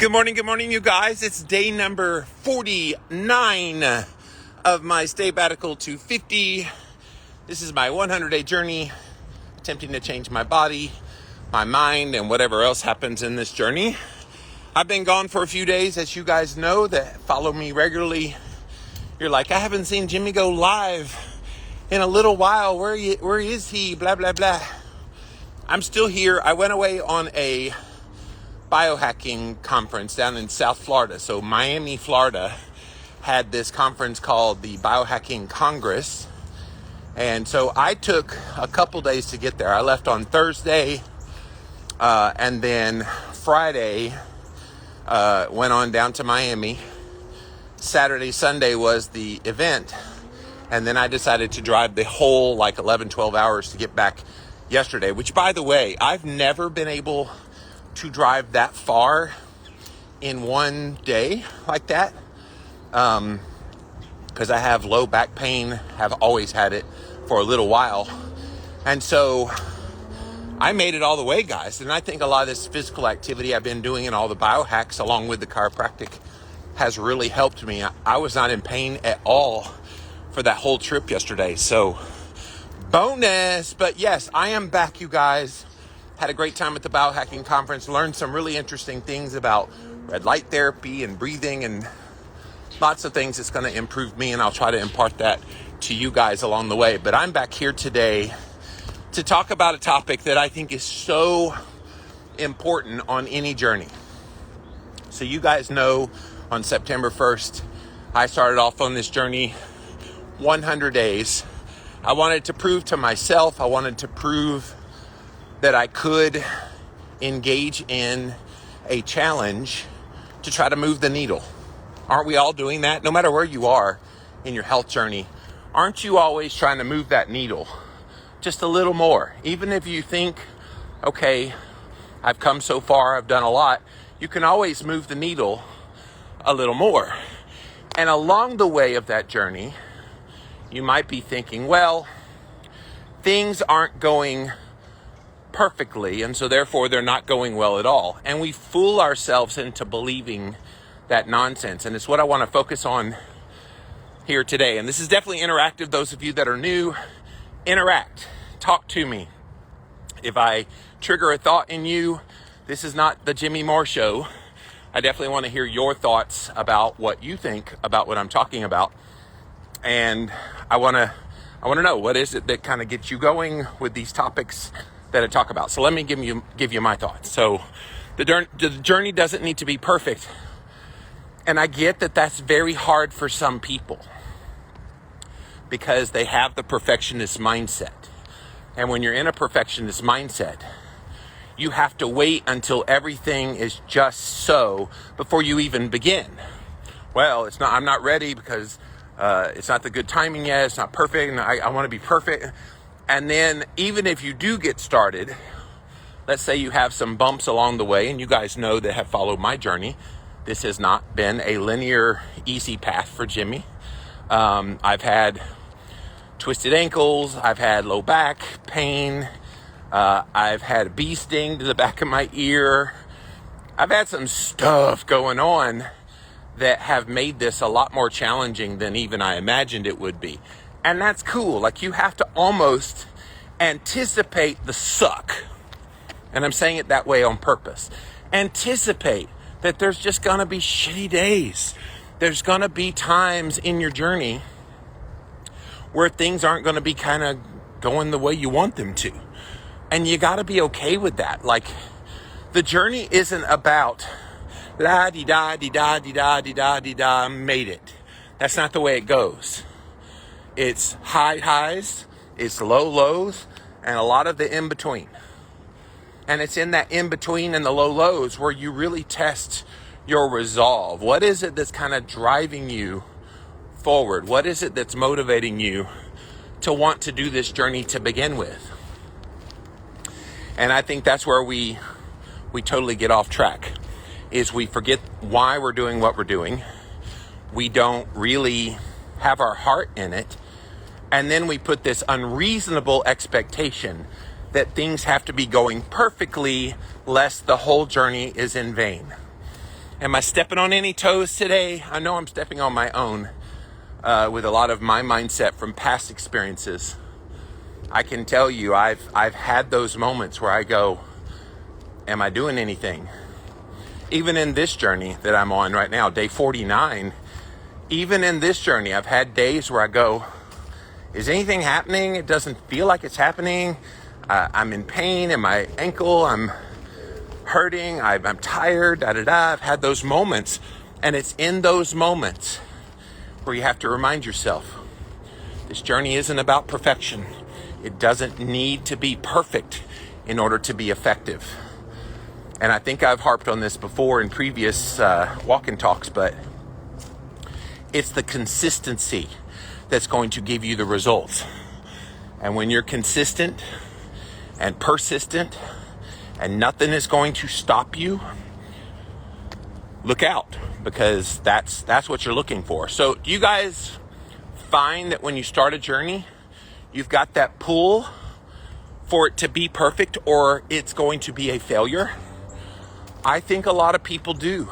Good morning, you guys. It's day number 49 of my sabbatical to 50. This is my 100-day journey, attempting to change my body, my mind, and whatever else happens in this journey. I've been gone for a few days, as you guys know that follow me regularly. You're like, I haven't seen Jimmy go live in a little while. Where is he? Blah, blah, blah. I'm still here. I went away on a biohacking conference down in South Florida. So Miami, Florida had this conference called the Biohacking Congress. And so I took a couple days to get there. I left on Thursday and then Friday went on down to Miami. Saturday, Sunday was the event. And then I decided to drive the whole 11, 12 hours to get back yesterday, which, by the way, I've never been able to drive that far in one day like that, because I have low back pain, have always had it for a little while. And so I made it all the way, guys. And I think a lot of this physical activity I've been doing and all the biohacks along with the chiropractic has really helped me. I was not in pain at all for that whole trip yesterday. So bonus. But yes, I am back, you guys. Had a great time at the biohacking conference, learned some really interesting things about red light therapy and breathing and lots of things that's going to improve me, and I'll try to impart that to you guys along the way. But I'm back here today to talk about a topic that I think is so important on any journey. So you guys know on September 1st, I started off on this journey, 100 days. I wanted to prove to myself, I wanted to prove that I could engage in a challenge to try to move the needle. Aren't we all doing that? No matter where you are in your health journey, aren't you always trying to move that needle just a little more? Even if you think, okay, I've come so far, I've done a lot, you can always move the needle a little more. And along the way of that journey, you might be thinking, well, things aren't going perfectly, and so therefore they're not going well at all. And we fool ourselves into believing that nonsense. And it's what I want to focus on here today. And this is definitely interactive. Those of you that are new, interact, talk to me. If I trigger a thought in you, this is not the Jimmy Moore show. I definitely want to hear your thoughts about what you think about what I'm talking about. And I want to know, what is it that kind of gets you going with these topics that I talk about. So let me give you my thoughts. So the journey doesn't need to be perfect. And I get that that's very hard for some people because they have the perfectionist mindset. And when you're in a perfectionist mindset, you have to wait until everything is just so before you even begin. Well, I'm not ready because it's not the good timing yet. It's not perfect. And I want to be perfect. And then even if you do get started, let's say you have some bumps along the way, and you guys know that have followed my journey, this has not been a linear, easy path for Jimmy. I've had twisted ankles. I've had low back pain. I've had a bee sting to the back of my ear. I've had some stuff going on that have made this a lot more challenging than even I imagined it would be. And that's cool. You have to almost anticipate the suck. And I'm saying it that way on purpose. Anticipate that there's just going to be shitty days. There's going to be times in your journey where things aren't going to be kind of going the way you want them to. And you got to be okay with that. The journey isn't about la-di-da-di-da-di-da-di-da-di-da, made it. That's not the way it goes. It's high highs, it's low lows, and a lot of the in-between. And it's in that in-between and the low lows where you really test your resolve. What is it that's kind of driving you forward? What is it that's motivating you to want to do this journey to begin with? And I think that's where we totally get off track, is we forget why we're doing what we're doing. We don't really have our heart in it. And then we put this unreasonable expectation that things have to be going perfectly lest the whole journey is in vain. Am I stepping on any toes today? I know I'm stepping on my own with a lot of my mindset from past experiences. I can tell you I've had those moments where I go, am I doing anything? Even in this journey that I'm on right now, day 49, even in this journey, I've had days where I go, is anything happening? It doesn't feel like it's happening. I'm in pain in my ankle. I'm hurting. I'm tired. I've had those moments. And it's in those moments where you have to remind yourself, this journey isn't about perfection. It doesn't need to be perfect in order to be effective. And I think I've harped on this before in previous walk-in talks, but it's the consistency that's going to give you the results. And when you're consistent and persistent and nothing is going to stop you, look out, because that's what you're looking for. So do you guys find that when you start a journey, you've got that pull for it to be perfect or it's going to be a failure? I think a lot of people do.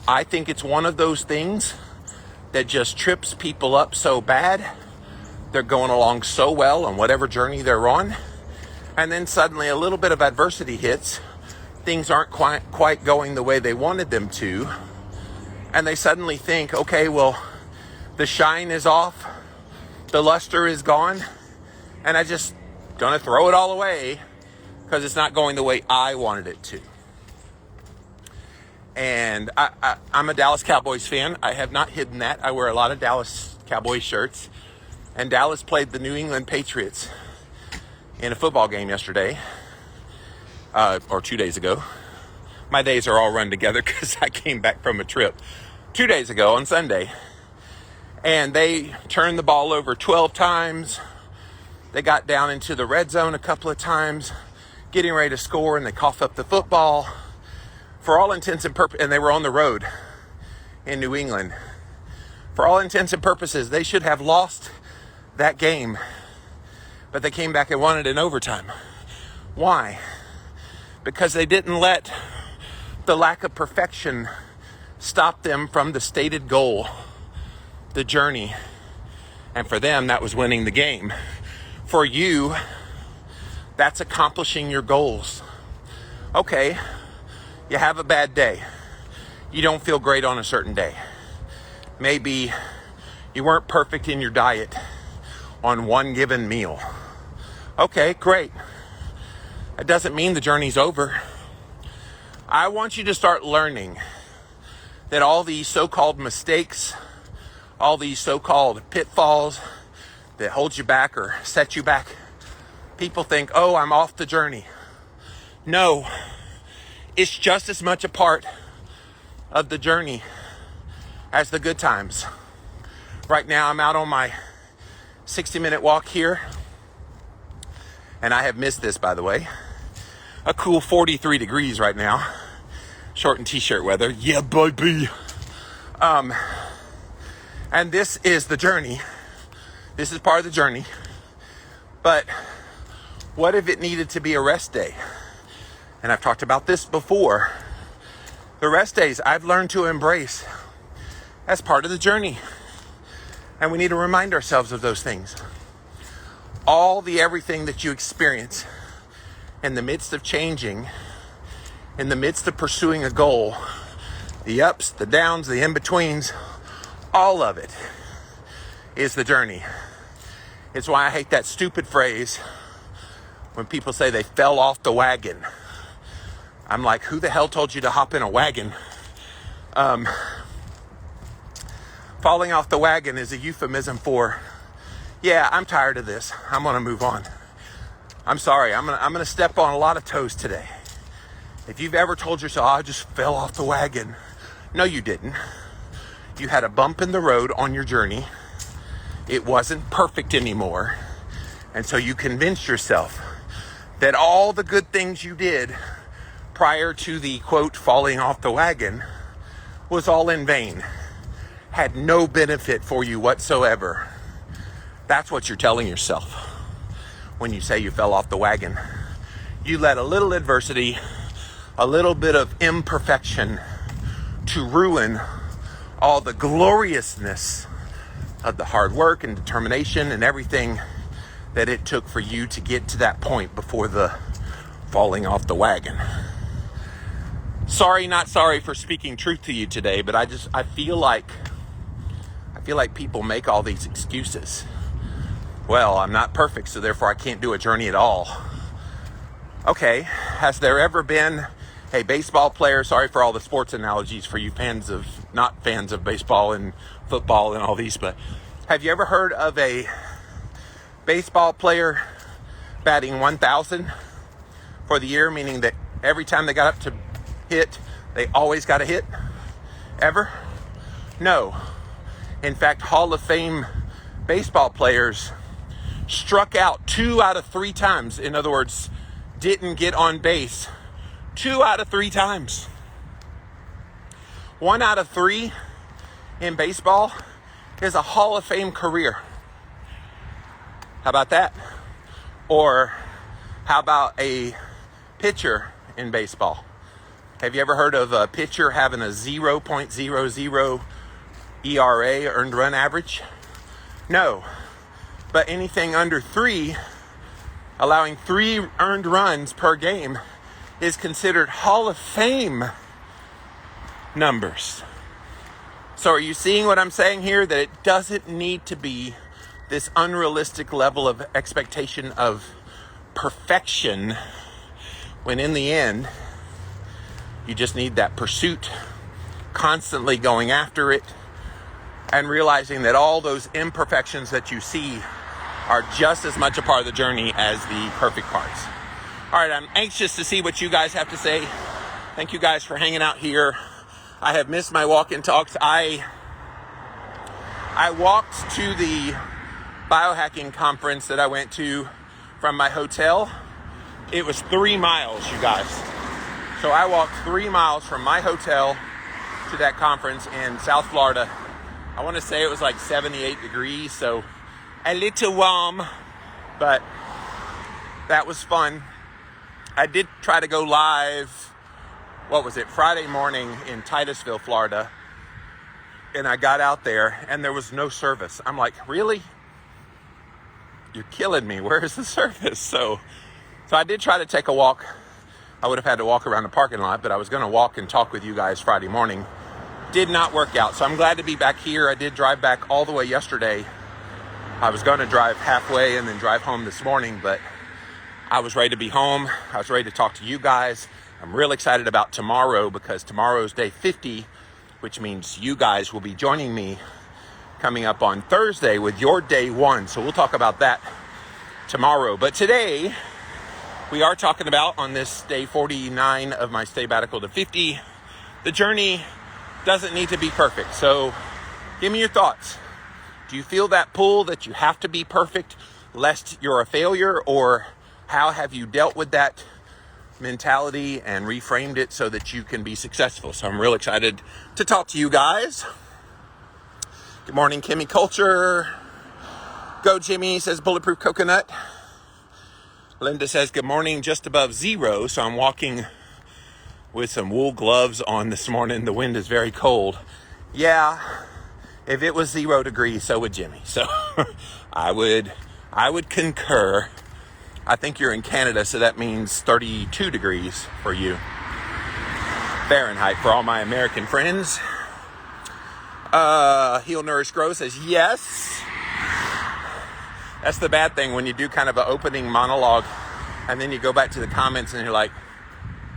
I think it's one of those things that just trips people up so bad. They're going along so well on whatever journey they're on. And then suddenly a little bit of adversity hits. Things aren't quite going the way they wanted them to. And they suddenly think, okay, well, the shine is off. The luster is gone. And I just gonna throw it all away because it's not going the way I wanted it to. And I'm a Dallas Cowboys fan. I have not hidden that. I wear a lot of Dallas Cowboys shirts. And Dallas played the New England Patriots in a football game yesterday, or 2 days ago. My days are all run together because I came back from a trip 2 days ago on Sunday. And they turned the ball over 12 times. They got down into the red zone a couple of times, getting ready to score, and they coughed up the football. For all intents and purposes, and they were on the road in New England. For all intents and purposes, they should have lost that game. But they came back and won it in overtime. Why? Because they didn't let the lack of perfection stop them from the stated goal, the journey. And for them, that was winning the game. For you, that's accomplishing your goals. Okay. You have a bad day. You don't feel great on a certain day. Maybe you weren't perfect in your diet on one given meal. Okay, great. That doesn't mean the journey's over. I want you to start learning that all these so-called mistakes, all these so-called pitfalls that hold you back or set you back, people think, oh, I'm off the journey. No. It's just as much a part of the journey as the good times. Right now, I'm out on my 60-minute walk here. And I have missed this, by the way. A cool 43 degrees right now. Short and t-shirt weather. Yeah, baby. And this is the journey. This is part of the journey. But what if it needed to be a rest day? And I've talked about this before. The rest days I've learned to embrace as part of the journey. And we need to remind ourselves of those things. Everything that you experience in the midst of changing, in the midst of pursuing a goal, the ups, the downs, the in-betweens, all of it is the journey. It's why I hate that stupid phrase when people say they fell off the wagon. I'm like, who the hell told you to hop in a wagon? Falling off the wagon is a euphemism for, yeah, I'm tired of this. I'm going to move on. I'm sorry. I'm going to step on a lot of toes today. If you've ever told yourself, I just fell off the wagon. No, you didn't. You had a bump in the road on your journey. It wasn't perfect anymore. And so you convinced yourself that all the good things you did prior to the, quote, falling off the wagon was all in vain, had no benefit for you whatsoever. That's what you're telling yourself when you say you fell off the wagon. You let a little adversity, a little bit of imperfection to ruin all the gloriousness of the hard work and determination and everything that it took for you to get to that point before the falling off the wagon. Sorry, not sorry for speaking truth to you today, but I feel like people make all these excuses. Well, I'm not perfect, so therefore I can't do a journey at all. Okay, has there ever been a baseball player, sorry for all the sports analogies for you not fans of baseball and football and all these, but have you ever heard of a baseball player batting 1,000 for the year, meaning that every time they got up to hit, they always got a hit? Ever? No. In fact, Hall of Fame baseball players struck out 2 out of 3 times. In other words, didn't get on base 2 out of 3 times. 1 out of 3 in baseball is a Hall of Fame career. How about that? Or how about a pitcher in baseball? Have you ever heard of a pitcher having a 0.00 ERA, earned run average? No. But anything under 3, allowing 3 earned runs per game, is considered Hall of Fame numbers. So are you seeing what I'm saying here? That it doesn't need to be this unrealistic level of expectation of perfection, when in the end, you just need that pursuit, constantly going after it, and realizing that all those imperfections that you see are just as much a part of the journey as the perfect parts. All right, I'm anxious to see what you guys have to say. Thank you guys for hanging out here. I have missed my walk and talks. I walked to the biohacking conference that I went to from my hotel. It was 3 miles, you guys. So I walked 3 miles from my hotel to that conference in South Florida. I want to say it was like 78 degrees, so a little warm, but that was fun. I did try to go live, Friday morning in Titusville, Florida, and I got out there and there was no service. I'm like, really? You're killing me. Where is the service? So I did try to take a walk. I would have had to walk around the parking lot, but I was going to walk and talk with you guys Friday morning. Did not work out. So I'm glad to be back here. I did drive back all the way yesterday. I was going to drive halfway and then drive home this morning, but I was ready to be home. I was ready to talk to you guys. I'm real excited about tomorrow because tomorrow's day 50, which means you guys will be joining me coming up on Thursday with your day 1. So we'll talk about that tomorrow. But today, we are talking about, on this day 49 of my sabbatical to 50, the journey doesn't need to be perfect. So give me your thoughts. Do you feel that pull that you have to be perfect lest you're a failure? Or how have you dealt with that mentality and reframed it so that you can be successful? So I'm real excited to talk to you guys. Good morning, Kimmy Culture. Go Jimmy, says Bulletproof Coconut. Linda says, good morning, just above 0. So I'm walking with some wool gloves on this morning. The wind is very cold. Yeah, if it was 0 degrees, so would Jimmy. So I would concur. I think you're in Canada, so that means 32 degrees for you. Fahrenheit for all my American friends. Heal, Nourish, Grow says yes. That's the bad thing when you do kind of an opening monologue and then you go back to the comments and you're like,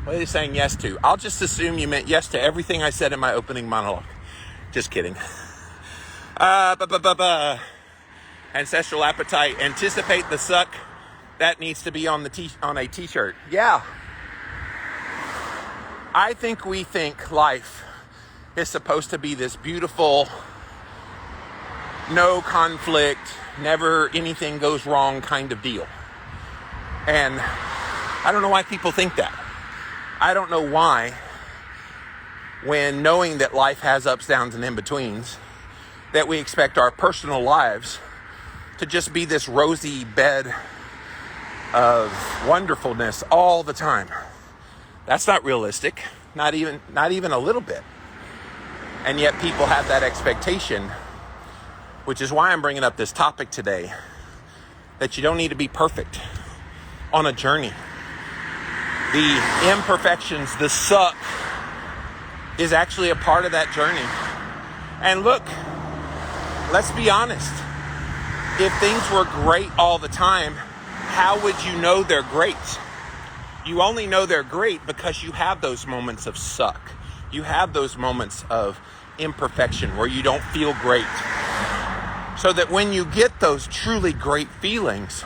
what are they saying yes to? I'll just assume you meant yes to everything I said in my opening monologue. Just kidding. Ancestral Appetite, anticipate the suck. That needs to be on a t-shirt. Yeah. I think we think life is supposed to be this beautiful, no conflict, never anything goes wrong kind of deal. And I don't know why people think that. I don't know why, when knowing that life has ups, downs, and in-betweens, that we expect our personal lives to just be this rosy bed of wonderfulness all the time. That's not realistic. Not even a little bit. And yet people have that expectation, which is why I'm bringing up this topic today, that you don't need to be perfect on a journey. The imperfections, the suck, is actually a part of that journey. And look, let's be honest. If things were great all the time, how would you know they're great? You only know they're great because you have those moments of suck. You have those moments of imperfection where you don't feel great. So that when you get those truly great feelings,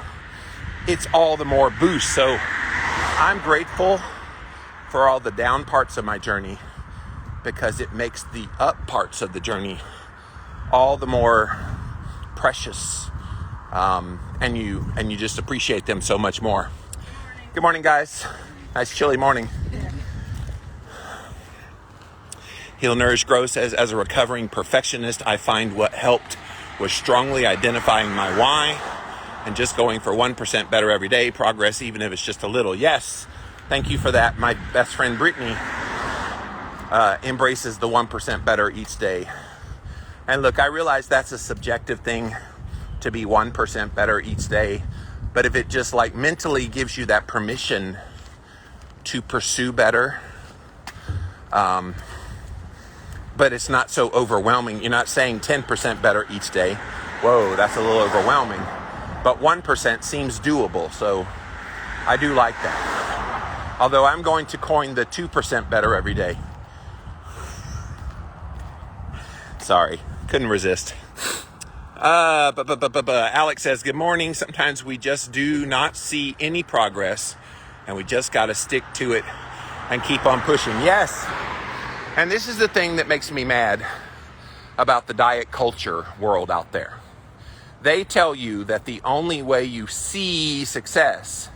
it's all the more boost. So I'm grateful for all the down parts of my journey because it makes the up parts of the journey all the more precious. And you just appreciate them so much more. Good morning, guys. Nice chilly morning. Heal, Nourish, Grow says, as a recovering perfectionist, I find what helped was strongly identifying my why and just going for 1% better every day, progress even if it's just a little. Yes, thank you for that. My best friend Brittany embraces the 1% better each day. And look, I realize that's a subjective thing to be 1% better each day. But if it just like mentally gives you that permission to pursue better, but it's not so overwhelming. You're not saying 10% better each day. Whoa, that's a little overwhelming. But 1% seems doable, so I do like that. Although I'm going to coin the 2% better every day. Sorry, couldn't resist. Alex says, good morning. Sometimes we just do not see any progress and we just got to stick to it and keep on pushing. Yes. And this is the thing that makes me mad about the diet culture world out there. They tell you that the only way you see success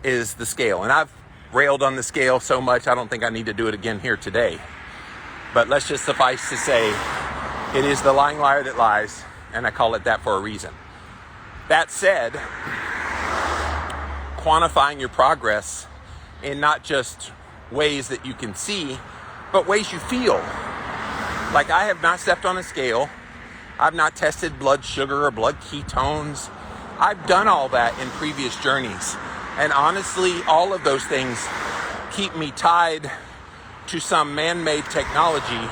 is the scale. And I've railed on the scale so much, I don't think I need to do it again here today. But let's just suffice to say, it is the lying liar that lies. And I call it that for a reason. That said, quantifying your progress in not just ways that you can see, but ways you feel. Like I have not stepped on a scale. I've not tested blood sugar or blood ketones. I've done all that in previous journeys. And honestly, all of those things keep me tied to some man-made technology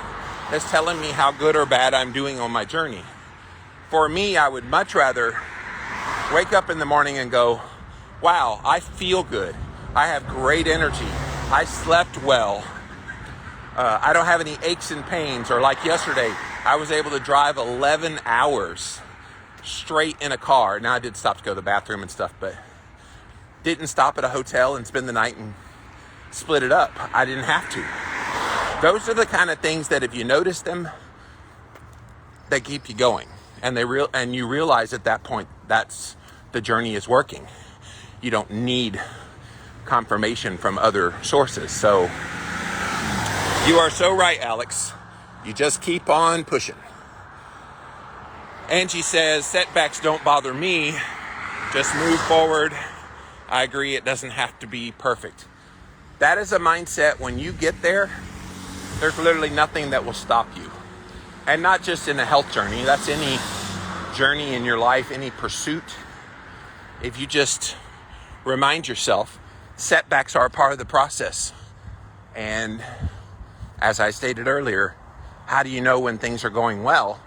that's telling me how good or bad I'm doing on my journey. For me, I would much rather wake up in the morning and go, wow, I feel good. I have great energy. I slept well. I don't have any aches and pains. Or like yesterday, I was able to drive 11 hours straight in a car. Now, I did stop to go to the bathroom and stuff, but didn't stop at a hotel and spend the night and split it up. I didn't have to. Those are the kind of things that if you notice them, they keep you going. And you realize at that point that's the journey is working. You don't need confirmation from other sources. So you are so right, Alex. You just keep on pushing. Angie says, setbacks don't bother me. Just move forward. I agree, it doesn't have to be perfect. That is a mindset. When you get there, there's literally nothing that will stop you. And not just in a health journey, that's any journey in your life, any pursuit. If you just remind yourself, setbacks are a part of the process. And as I stated earlier, how do you know when things are going well?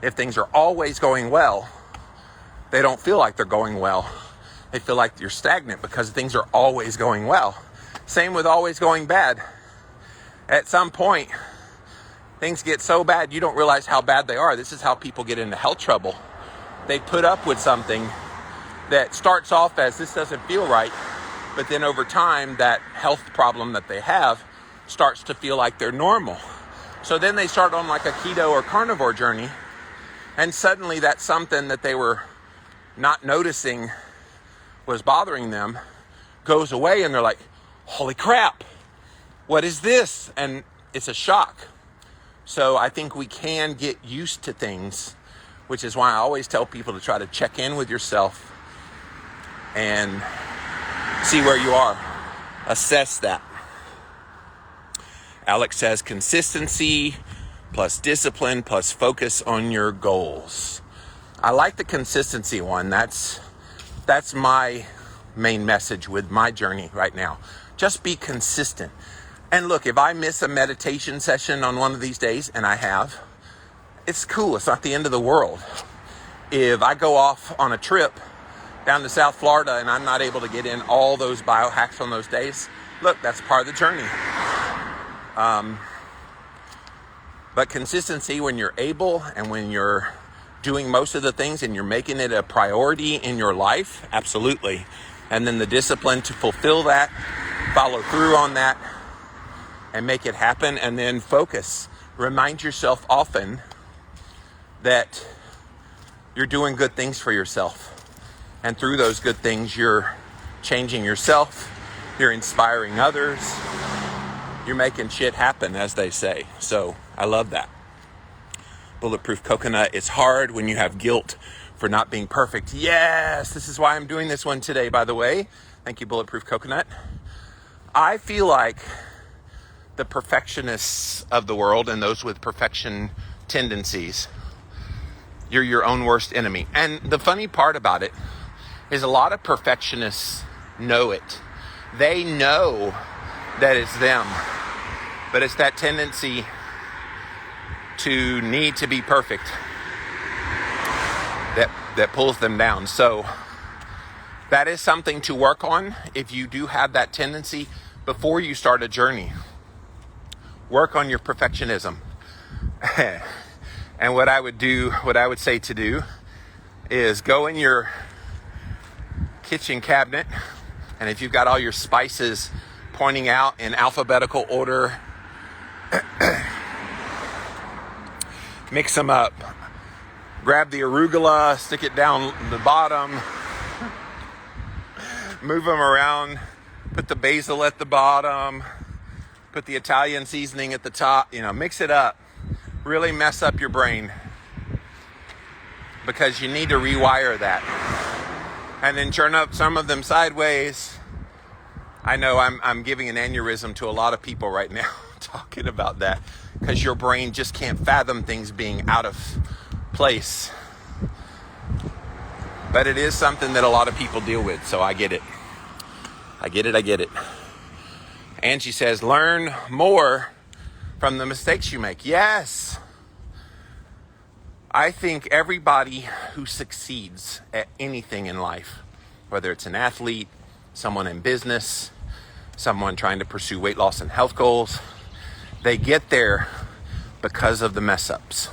If things are always going well, they don't feel like they're going well. They feel like you're stagnant because things are always going well. Same with always going bad. At some point, things get so bad you don't realize how bad they are. This is how people get into health trouble. They put up with something that starts off as this doesn't feel right, but then over time that health problem that they have starts to feel like they're normal. So then they start on like a keto or carnivore journey, and suddenly that something that they were not noticing was bothering them goes away, and they're like, holy crap, what is this? And it's a shock. So I think we can get used to things, which is why I always tell people to try to check in with yourself and see where you are. Assess that. Alex says consistency plus discipline plus focus on your goals. I like the consistency one. That's my main message with my journey right now. Just be consistent. And look, if I miss a meditation session on one of these days, and I have, it's cool. It's not the end of the world. If I go off on a trip down to South Florida and I'm not able to get in all those biohacks on those days, look, that's part of the journey. But consistency, when you're able and when you're doing most of the things and you're making it a priority in your life, absolutely. And then the discipline to fulfill that, follow through on that, and make it happen, and then focus. Remind yourself often that you're doing good things for yourself. And through those good things, you're changing yourself, you're inspiring others, you're making shit happen, as they say. So I love that. Bulletproof Coconut. It's hard when you have guilt for not being perfect. Yes, this is why I'm doing this one today, by the way. Thank you, Bulletproof Coconut. I feel like the perfectionists of the world and those with perfection tendencies, you're your own worst enemy. And the funny part about it is a lot of perfectionists know it. They know that it's them, but it's that tendency to need to be perfect that pulls them down. So that is something to work on if you do have that tendency before you start a journey. Work on your perfectionism. And what I would say to do is go in your kitchen cabinet, and if you've got all your spices pointing out in alphabetical order, mix them up. Grab the arugula, stick it down the bottom, move them around, put the basil at the bottom, put the Italian seasoning at the top, mix it up. Really mess up your brain, because you need to rewire that. And then turn up some of them sideways. I know I'm giving an aneurysm to a lot of people right now talking about that, because your brain just can't fathom things being out of place. But it is something that a lot of people deal with, so I get it. I get it. Angie says, learn more from the mistakes you make. Yes. I think everybody who succeeds at anything in life, whether it's an athlete, someone in business, someone trying to pursue weight loss and health goals, they get there because of the mess ups.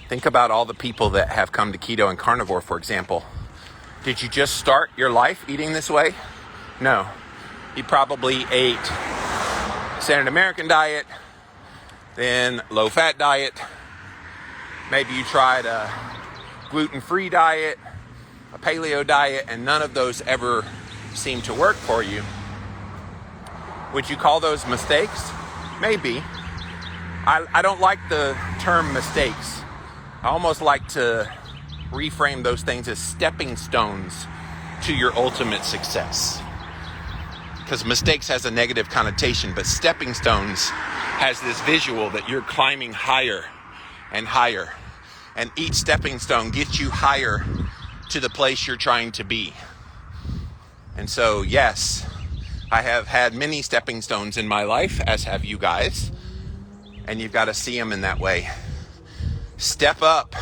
Think about all the people that have come to keto and carnivore, for example. Did you just start your life eating this way? No. You probably ate Standard American diet, then low-fat diet. Maybe you tried a gluten-free diet, a paleo diet, and none of those ever seemed to work for you. Would you call those mistakes? Maybe. I don't like the term mistakes. I almost like to reframe those things as stepping stones to your ultimate success. Because mistakes has a negative connotation, but stepping stones has this visual that you're climbing higher and higher. And each stepping stone gets you higher to the place you're trying to be. And so, yes, I have had many stepping stones in my life, as have you guys. And you've got to see them in that way. Step up.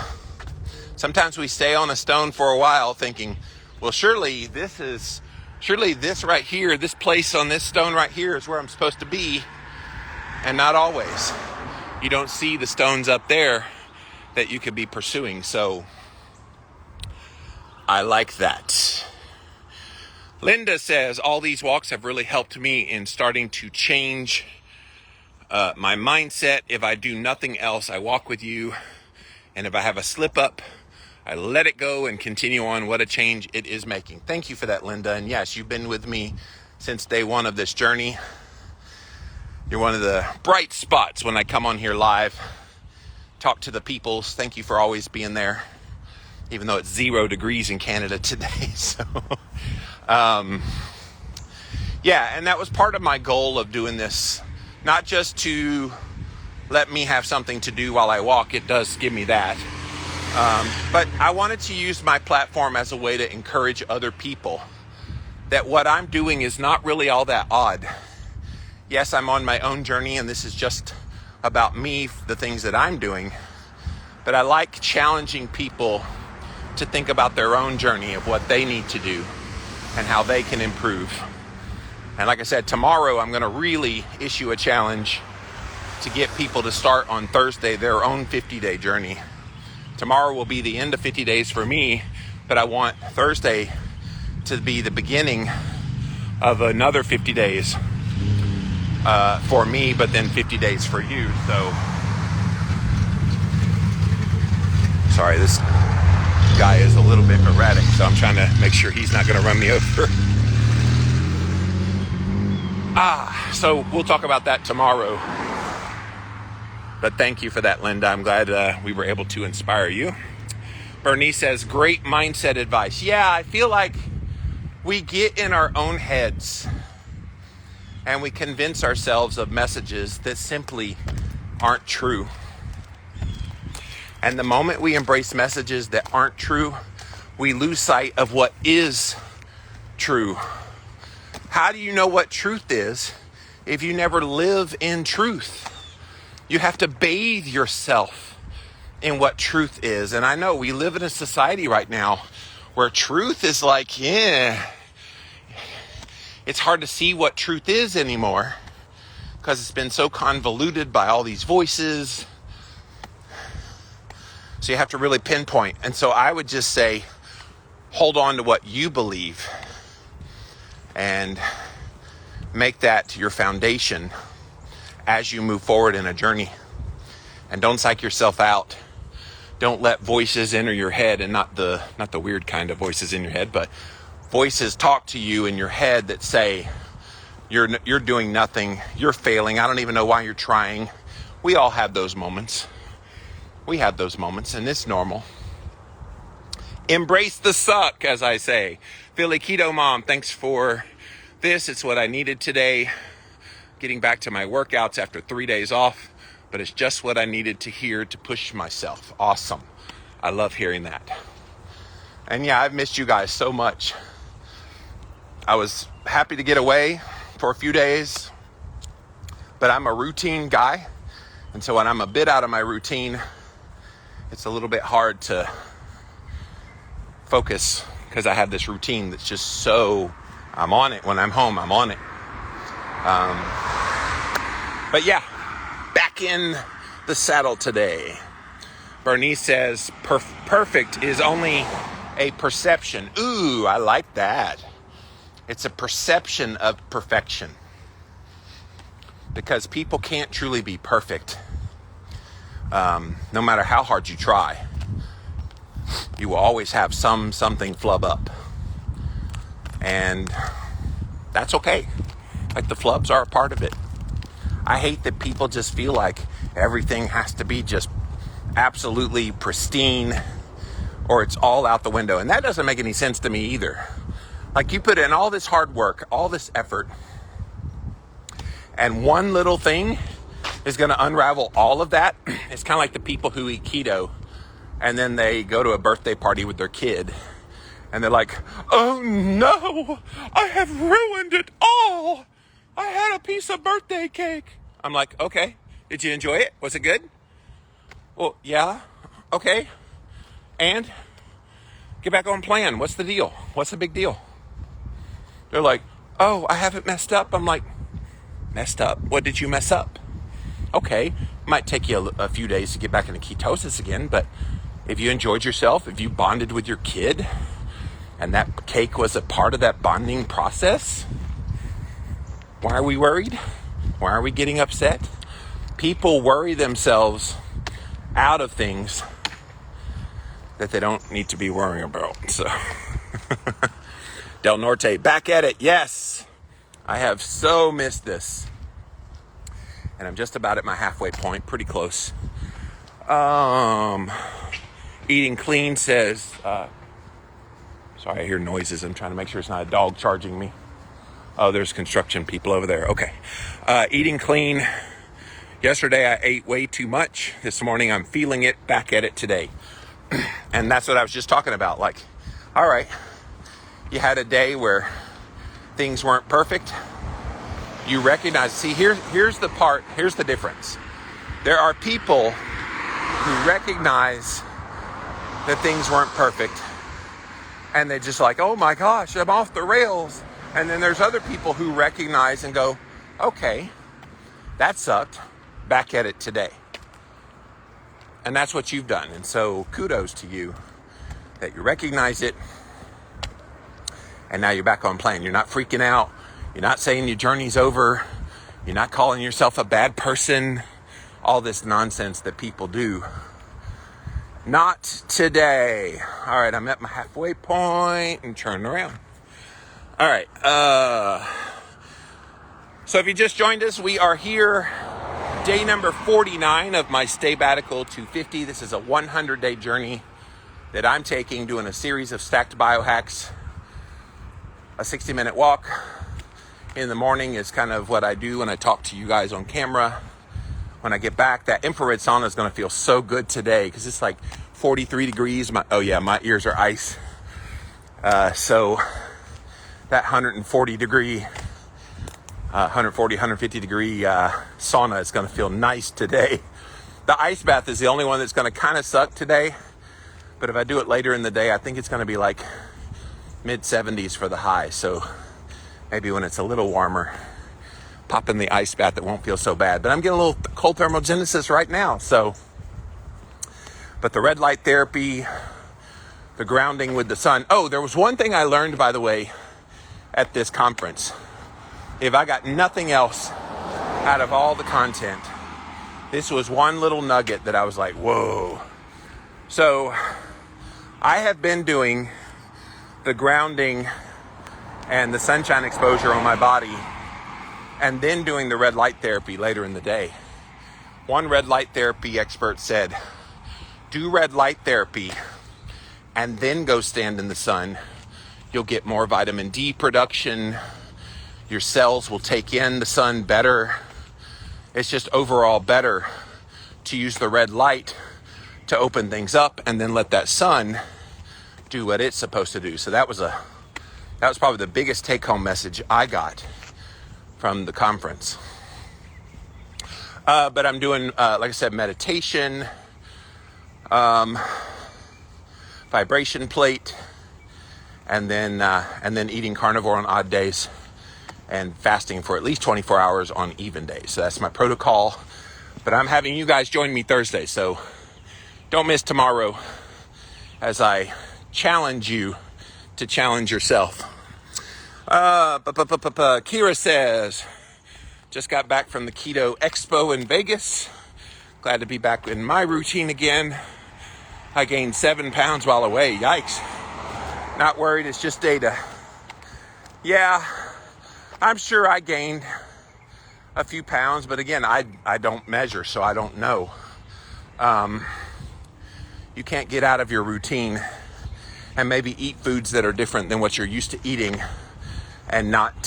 Sometimes we stay on a stone for a while thinking, well, surely this right here, this place on this stone right here is where I'm supposed to be. And not always. You don't see the stones up there that you could be pursuing. So I like that. Linda says, all these walks have really helped me in starting to change my mindset. If I do nothing else, I walk with you. And if I have a slip up, I let it go and continue on. What a change it is making. Thank you for that, Linda. And yes, you've been with me since day one of this journey. You're one of the bright spots when I come on here live, talk to the peoples. Thank you for always being there, even though it's 0 degrees in Canada today. So, yeah, and that was part of my goal of doing this, not just to let me have something to do while I walk, it does give me that. But I wanted to use my platform as a way to encourage other people that what I'm doing is not really all that odd. Yes, I'm on my own journey, and this is just about me, the things that I'm doing. But I like challenging people to think about their own journey of what they need to do and how they can improve. And like I said, tomorrow I'm going to really issue a challenge to get people to start on Thursday their own 50-day journey. Tomorrow will be the end of 50 days for me, but I want Thursday to be the beginning of another 50 days for me, but then 50 days for you. So, sorry, this guy is a little bit erratic, so I'm trying to make sure he's not going to run me over. So we'll talk about that tomorrow. But thank you for that, Linda. I'm glad we were able to inspire you. Bernice says, great mindset advice. Yeah, I feel like we get in our own heads and we convince ourselves of messages that simply aren't true. And the moment we embrace messages that aren't true, we lose sight of what is true. How do you know what truth is if you never live in truth? You have to bathe yourself in what truth is. And I know we live in a society right now where truth is like, it's hard to see what truth is anymore because it's been so convoluted by all these voices. So you have to really pinpoint. And so I would just say, hold on to what you believe and make that your foundation as you move forward in a journey. And don't psych yourself out. Don't let voices enter your head, and not the weird kind of voices in your head, but voices talk to you in your head that say you're doing nothing, you're failing, I don't even know why you're trying. We all have those moments. We have those moments, and it's normal. Embrace the suck, as I say. Philly Keto Mom, thanks for this. It's what I needed today. Getting back to my workouts after 3 days off, but it's just what I needed to hear to push myself. Awesome. I love hearing that. And yeah, I've missed you guys so much. I was happy to get away for a few days, but I'm a routine guy. And so when I'm a bit out of my routine, it's a little bit hard to focus because I have this routine that's just so, I'm on it. When I'm home, I'm on it. But yeah, back in the saddle today. Bernice says, perfect is only a perception. Ooh, I like that. It's a perception of perfection. Because people can't truly be perfect. No matter how hard you try. You will always have something flub up. And that's okay. Like, the flubs are a part of it. I hate that people just feel like everything has to be just absolutely pristine or it's all out the window. And that doesn't make any sense to me either. Like, you put in all this hard work, all this effort, and one little thing is going to unravel all of that. It's kind of like the people who eat keto and then they go to a birthday party with their kid and they're like, oh no, I have ruined it all. I had a piece of birthday cake. I'm like, okay, did you enjoy it? Was it good? Well, yeah, okay. And get back on plan. What's the deal? What's the big deal? They're like, oh, I haven't messed up. I'm like, messed up? What did you mess up? Okay, might take you a few days to get back into ketosis again, but if you enjoyed yourself, if you bonded with your kid, and that cake was a part of that bonding process, why are we worried? Why are we getting upset? People worry themselves out of things that they don't need to be worrying about. So, Del Norte, back at it. Yes, I have so missed this. And I'm just about at my halfway point, pretty close. Eating Clean says, sorry, I hear noises. I'm trying to make sure it's not a dog charging me. Oh, there's construction people over there. Okay. Eating Clean, Yesterday I ate way too much. This morning I'm feeling it, back at it today. And that's what I was just talking about. Like, all right, you had a day where things weren't perfect. You recognize, see, here's the difference. There are people who recognize that things weren't perfect and they're just like, oh my gosh, I'm off the rails. And then there's other people who recognize and go, okay, that sucked, back at it today. And that's what you've done. And so kudos to you that you recognize it and now you're back on plan. You're not freaking out. You're not saying your journey's over. You're not calling yourself a bad person. All this nonsense that people do. Not today. All right, I'm at my halfway point and turning around. All right. So if you just joined us, we are here. Day number 49 of my Staybatical 250. This is a 100-day journey that I'm taking, doing a series of stacked biohacks. A 60-minute walk in the morning is kind of what I do when I talk to you guys on camera. When I get back, that infrared sauna is going to feel so good today because it's like 43 degrees. My ears are ice. So that 150 degree sauna is going to feel nice today. The ice bath is the only one that's going to kind of suck today. But if I do it later in the day, I think it's going to be like mid 70s for the high. So maybe when it's a little warmer, pop in the ice bath, it won't feel so bad. But I'm getting a little cold thermogenesis right now. But the red light therapy, the grounding with the sun. Oh, there was one thing I learned, by the way, at this conference. If I got nothing else out of all the content, this was one little nugget that I was like, whoa. So I have been doing the grounding and the sunshine exposure on my body and then doing the red light therapy later in the day. One red light therapy expert said, do red light therapy and then go stand in the sun. You'll get more vitamin D production. Your cells will take in the sun better. It's just overall better to use the red light to open things up and then let that sun do what it's supposed to do. So that was probably the biggest take-home message I got from the conference. But I'm doing, like I said, meditation, vibration plate, and then eating carnivore on odd days and fasting for at least 24 hours on even days. So that's my protocol. But I'm having you guys join me Thursday, so don't miss tomorrow as I challenge you to challenge yourself. Kira says, just got back from the Keto Expo in Vegas. Glad to be back in my routine again. I gained 7 pounds while away. Yikes. Not worried, it's just data. Yeah, I'm sure I gained a few pounds, but again, I don't measure, so I don't know. You can't get out of your routine and maybe eat foods that are different than what you're used to eating and not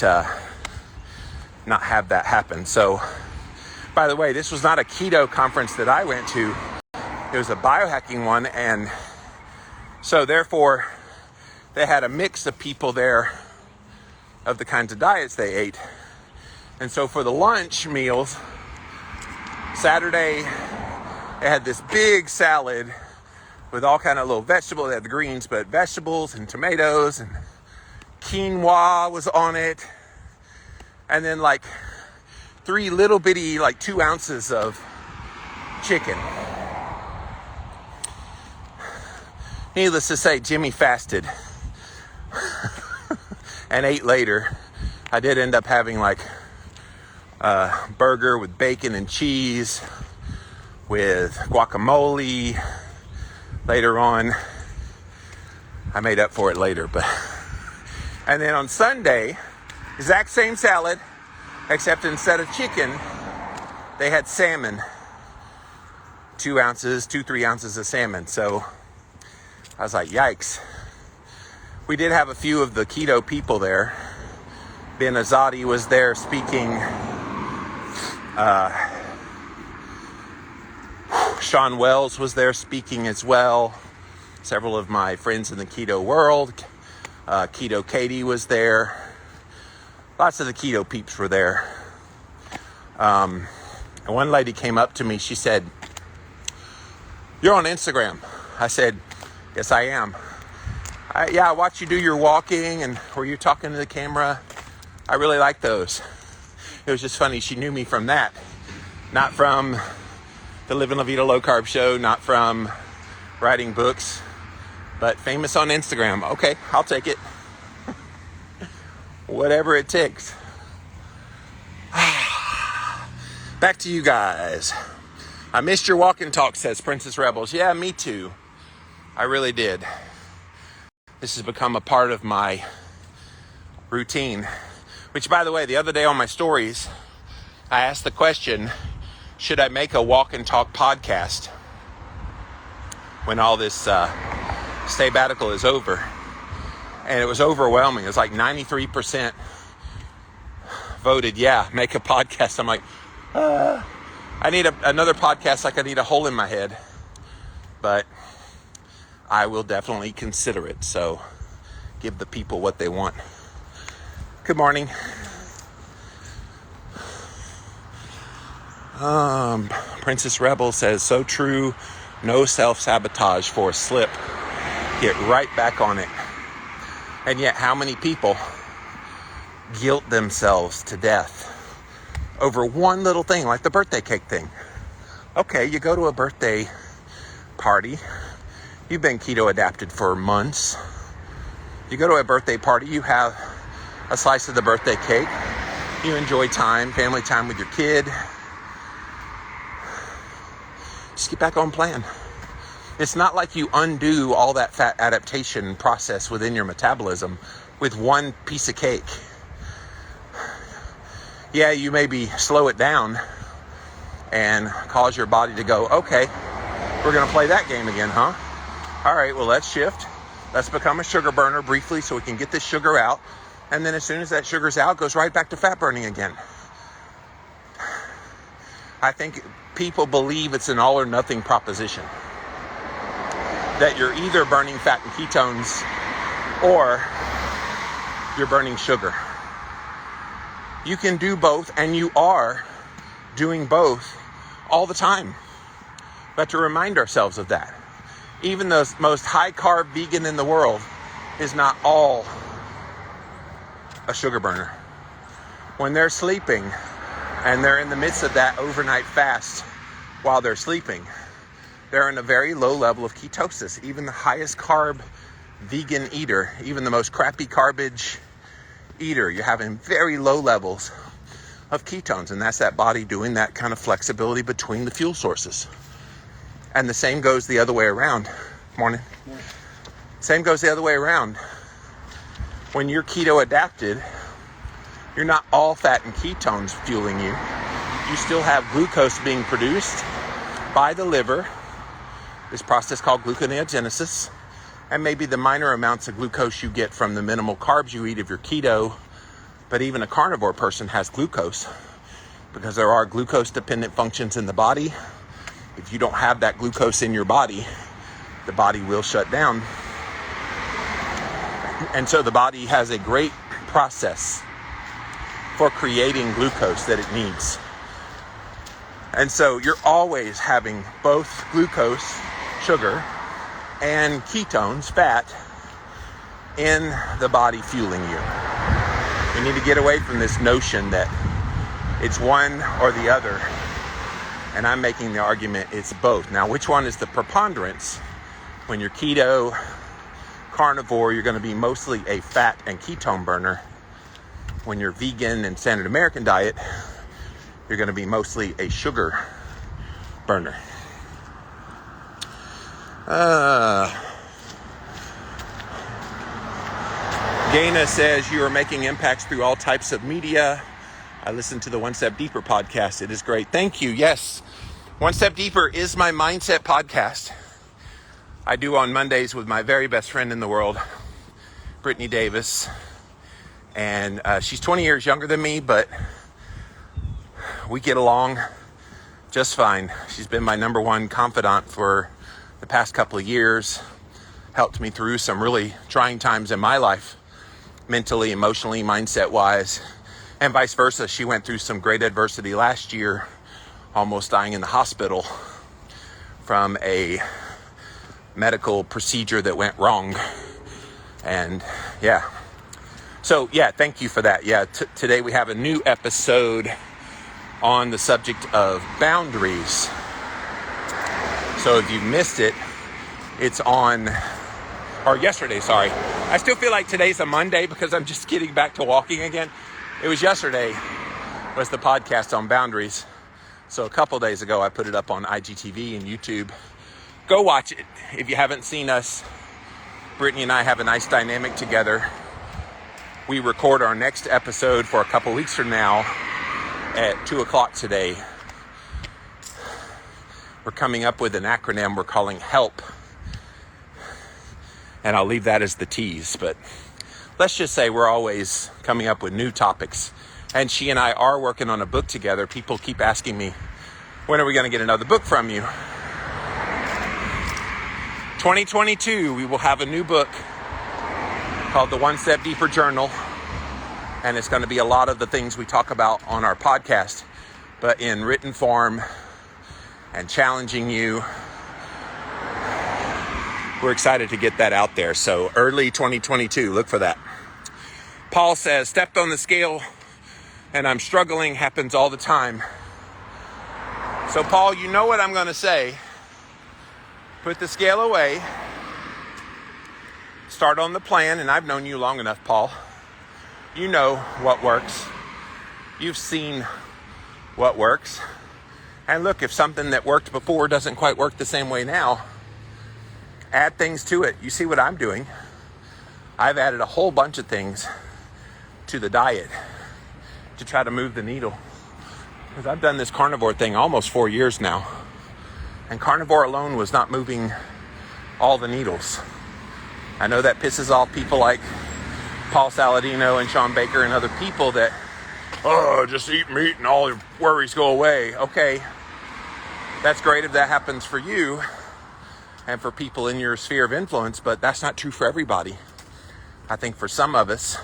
have that happen. So, by the way, this was not a keto conference that I went to. It was a biohacking one, and so therefore they had a mix of people there of the kinds of diets they ate. And so for the lunch meals, Saturday, they had this big salad with all kind of little vegetables. They had the greens, but vegetables and tomatoes, and quinoa was on it. And then like 3 little bitty, like 2 ounces of chicken. Needless to say, Jimmy fasted and ate later. I did end up having like a burger with bacon and cheese with guacamole later on. I made up for it later, but and then on Sunday, exact same salad, except instead of chicken, they had salmon. 3 ounces of salmon. So I was like, yikes. We did have a few of the keto people there. Ben Azadi was there speaking. Sean Wells was there speaking as well. Several of my friends in the keto world. Keto Katie was there. Lots of the keto peeps were there. And one lady came up to me. She said, "You're on Instagram." I said, "Yes, I am." I watch you do your walking and where you're talking to the camera. I really like those. It was just funny. She knew me from that. Not from the Living La Vida Low Carb show. Not from writing books. But famous on Instagram. Okay, I'll take it. Whatever it takes. Back to you guys. I missed your walk and talk, says Princess Rebels. Yeah, me too. I really did. This has become a part of my routine. Which, by the way, the other day on my stories, I asked the question, should I make a walk and talk podcast when all this sabbatical is over? And it was overwhelming. It was like 93% voted, yeah, make a podcast. I'm like, I need another podcast, like I need a hole in my head. But I will definitely consider it. So give the people what they want. Good morning. Princess Rebel says, so true. No self-sabotage for a slip. Get right back on it. And yet, how many people guilt themselves to death over one little thing, like the birthday cake thing? Okay, you go to a birthday party. You've been keto adapted for months. You go to a birthday party, you have a slice of the birthday cake. You enjoy time, family time with your kid. Just get back on plan. It's not like you undo all that fat adaptation process within your metabolism with one piece of cake. Yeah, you maybe slow it down and cause your body to go, okay, we're going to play that game again, huh? All right, well, let's shift. Let's become a sugar burner briefly so we can get this sugar out. And then as soon as that sugar's out, it goes right back to fat burning again. I think people believe it's an all or nothing proposition. That you're either burning fat and ketones or you're burning sugar. You can do both, and you are doing both all the time. But to remind ourselves of that. Even the most high-carb vegan in the world is not all a sugar burner. When they're sleeping and they're in the midst of that overnight fast while they're sleeping, they're in a very low level of ketosis. Even the highest carb vegan eater, even the most crappy garbage eater, you're having very low levels of ketones. And that's that body doing that kind of flexibility between the fuel sources. And the same goes the other way around. Morning. Same goes the other way around. When you're keto adapted, you're not all fat and ketones fueling you. You still have glucose being produced by the liver, this process called gluconeogenesis, and maybe the minor amounts of glucose you get from the minimal carbs you eat if you're keto. But even a carnivore person has glucose because there are glucose-dependent functions in the body. If you don't have that glucose in your body, the body will shut down. And so the body has a great process for creating glucose that it needs. And so you're always having both glucose, sugar, and ketones, fat, in the body fueling you. We need to get away from this notion that it's one or the other. And I'm making the argument it's both. Now, which one is the preponderance? When you're keto, carnivore, you're going to be mostly a fat and ketone burner. When you're vegan and standard American diet, you're going to be mostly a sugar burner. Gaina says you are making impacts through all types of media. I listened to the One Step Deeper podcast. It is great. Thank you. Yes. One Step Deeper is my mindset podcast. I do on Mondays with my very best friend in the world, Brittany Davis. And she's 20 years younger than me, but we get along Just fine. She's been my number one confidant for the past couple of years. Helped me through some really trying times in my life, mentally, emotionally, mindset-wise, and vice versa. She went through some great adversity last year, almost dying in the hospital from a medical procedure that went wrong. And yeah. So yeah, thank you for that. Yeah, today we have a new episode on the subject of boundaries. So if you missed it, it's on, or yesterday, sorry. I still feel like today's a Monday because I'm just getting back to walking again. It was yesterday, was the podcast on boundaries. So a couple days ago, I put it up on IGTV and YouTube. Go watch it. If you haven't seen us, Brittany and I have a nice dynamic together. We record our next episode for a couple weeks from now at 2:00 today. We're coming up with an acronym we're calling HELP. And I'll leave that as the tease, but let's just say we're always coming up with new topics. And she and I are working on a book together. People keep asking me, when are we going to get another book from you? 2022, we will have a new book called The One Step Deeper Journal. And it's going to be a lot of the things we talk about on our podcast, but in written form and challenging you. We're excited to get that out there. So early 2022, look for that. Paul says, stepped on the scale and I'm struggling, happens all the time. So Paul, you know what I'm going to say. Put the scale away. Start on the plan. And I've known you long enough, Paul. You know what works. You've seen what works. And look, if something that worked before doesn't quite work the same way now, add things to it. You see what I'm doing. I've added a whole bunch of things to the diet to try to move the needle. Because I've done this carnivore thing almost 4 years now. And carnivore alone was not moving all the needles. I know that pisses off people like Paul Saladino and Sean Baker and other people that, just eat meat and all your worries go away. Okay, that's great if that happens for you and for people in your sphere of influence, but that's not true for everybody. I think for some of us,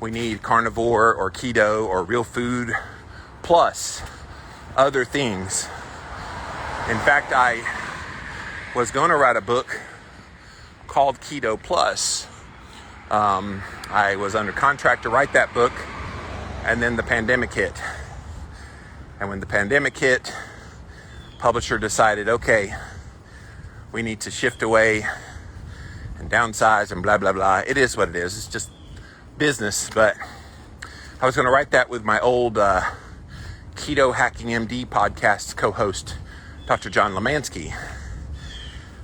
we need carnivore or keto or real food plus other things. In fact, I was going to write a book called Keto Plus. I was under contract to write that book, and then the pandemic hit. And when the pandemic hit, publisher decided, okay, we need to shift away and downsize and blah, blah, blah. It is what it is. It's just business. But I was going to write that with my old Keto Hacking MD podcast co-host, Dr. John Lemansky.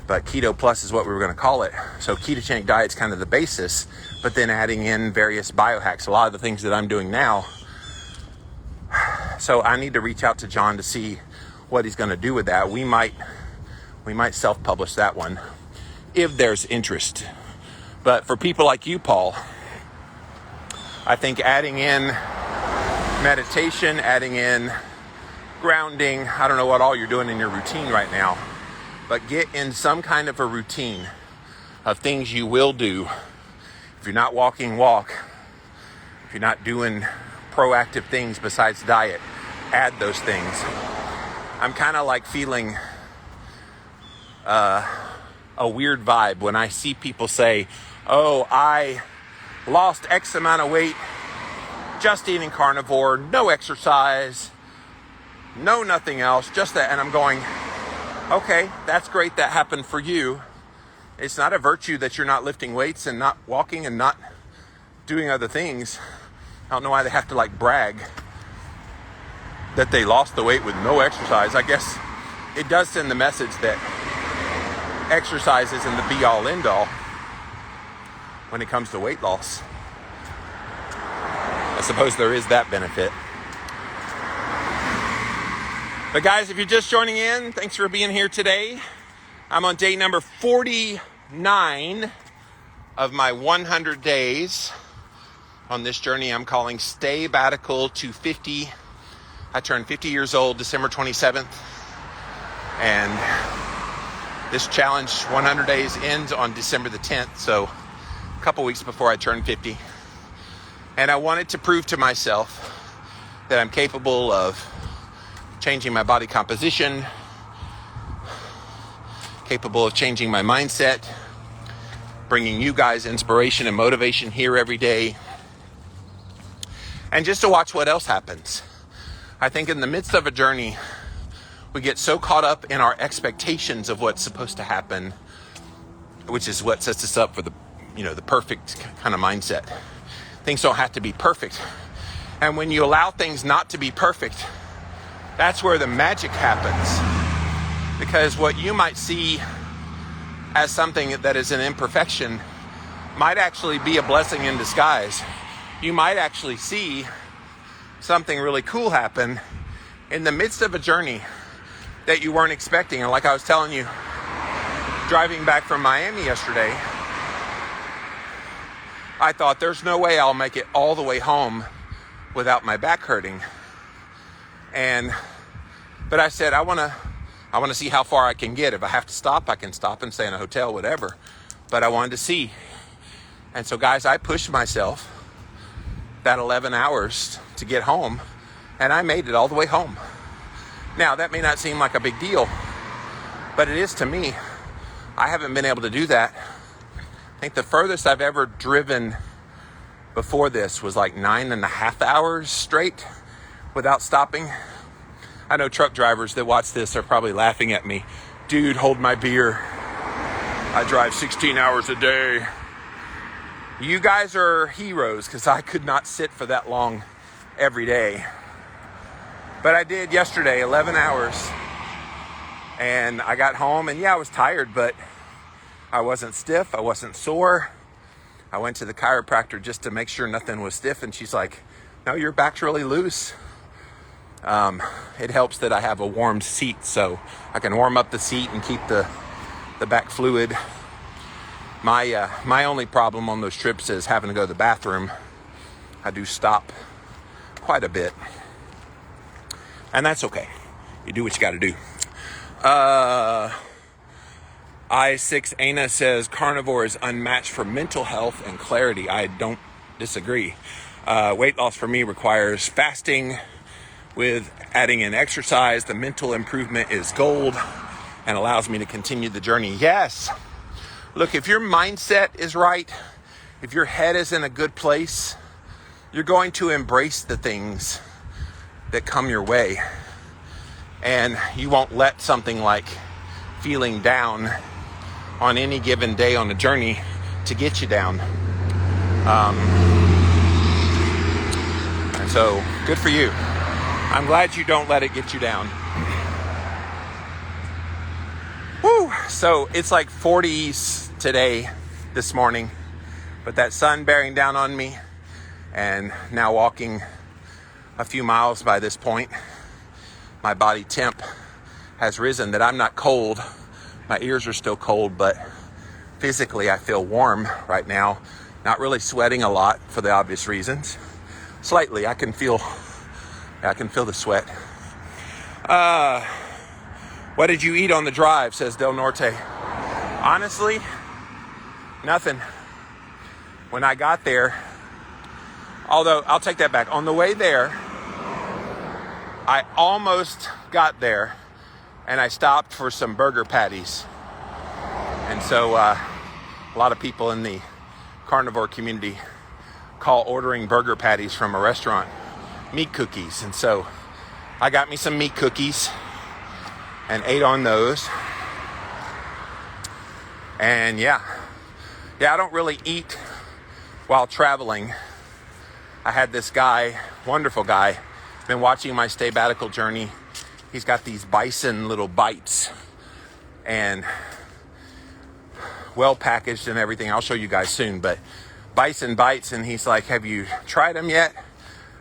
But Keto Plus is what we were going to call it. So ketogenic diet's kind of the basis, but then adding in various biohacks, a lot of the things that I'm doing now. So I need to reach out to John to see what he's going to do with that. We might self-publish that one if there's interest. But for people like you, Paul, I think adding in meditation, adding in grounding, I don't know what all you're doing in your routine right now, but get in some kind of a routine of things you will do. If you're not walking, walk. If you're not doing proactive things besides diet, add those things. I'm kind of like feeling a weird vibe when I see people say, oh, I lost X amount of weight just eating carnivore, no exercise, no nothing else, just that. And I'm going, okay, that's great that happened for you. It's not a virtue that you're not lifting weights and not walking and not doing other things. I don't know why they have to like brag that they lost the weight with no exercise. I guess it does send the message that exercise isn't the be all end all when it comes to weight loss. I suppose there is that benefit. But guys, if you're just joining in, thanks for being here today. I'm on day number 49 of my 100 days on this journey I'm calling Stay Batical to 50 I turned 50 years old December 27th, and this challenge, 100 days, ends on December the 10th, so a couple weeks before I turned 50. And I wanted to prove to myself that I'm capable of changing my body composition, capable of changing my mindset, bringing you guys inspiration and motivation here every day, and just to watch what else happens. I think in the midst of a journey, we get so caught up in our expectations of what's supposed to happen, which is what sets us up for the perfect kind of mindset. Things don't have to be perfect. And when you allow things not to be perfect, that's where the magic happens. Because what you might see as something that is an imperfection might actually be a blessing in disguise. You might actually see something really cool happen in the midst of a journey that you weren't expecting. And like I was telling you, driving back from Miami yesterday, I thought there's no way I'll make it all the way home without my back hurting. But I said, I want to see how far I can get. If I have to stop, I can stop and stay in a hotel, whatever. But I wanted to see. And so guys, I pushed myself that 11 hours to get home, and I made it all the way home. Now, that may not seem like a big deal, but it is to me. I haven't been able to do that. I think the furthest I've ever driven before this was like 9.5 hours straight without stopping. I know truck drivers that watch this are probably laughing at me. Dude, hold my beer. I drive 16 hours a day. You guys are heroes, because I could not sit for that long every day. But I did yesterday, 11 hours. And I got home, and yeah, I was tired, but I wasn't stiff. I wasn't sore. I went to the chiropractor just to make sure nothing was stiff, and she's like, no, your back's really loose. It helps that I have a warm seat, so I can warm up the seat and keep the back fluid. My only problem on those trips is having to go to the bathroom. I do stop quite a bit, and that's okay. You do what you got to do. I6 Ana says carnivore is unmatched for mental health and clarity. I don't disagree. Weight loss for me requires fasting with adding in exercise. The mental improvement is gold and allows me to continue the journey. Yes. Look, if your mindset is right, if your head is in a good place, you're going to embrace the things that come your way. And you won't let something like feeling down on any given day on the journey to get you down. And so, good for you. I'm glad you don't let it get you down. Woo! So, it's like 40s today, this morning, but that sun bearing down on me, and now walking a few miles by this point, my body temp has risen, that I'm not cold. My ears are still cold, but physically I feel warm right now. Not really sweating a lot for the obvious reasons. Slightly, I can feel the sweat. What did you eat on the drive, says Del Norte. Honestly, nothing. When I got there, although I'll take that back. On the way there, I almost got there and I stopped for some burger patties. And so a lot of people in the carnivore community call ordering burger patties from a restaurant meat cookies. And so I got me some meat cookies and ate on those. And yeah, I don't really eat while traveling. I had this guy, wonderful guy, been watching my sabbatical journey. He's got these bison little bites and well packaged and everything. I'll show you guys soon, but bison bites. And he's like, have you tried them yet?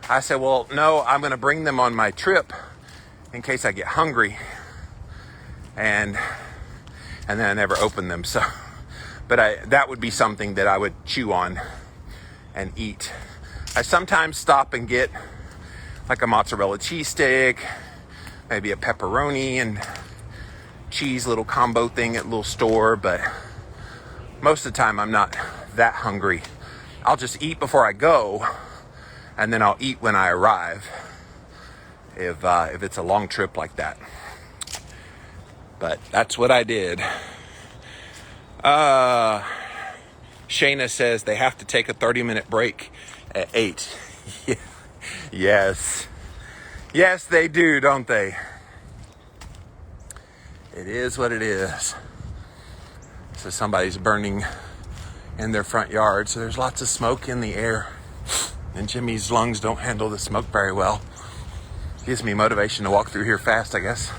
I said, well, no, I'm going to bring them on my trip in case I get hungry. And then I never opened them. So, but that would be something that I would chew on and eat. I sometimes stop and get like a mozzarella cheese stick, maybe a pepperoni and cheese little combo thing at a little store. But most of the time I'm not that hungry. I'll just eat before I go, and then I'll eat when I arrive if it's a long trip like that. But that's what I did. Shayna says they have to take a 30-minute break at 8. Yes. Yes, they do, don't they? It is what it is. So somebody's burning in their front yard. So there's lots of smoke in the air. And Jimmy's lungs don't handle the smoke very well. Gives me motivation to walk through here fast, I guess.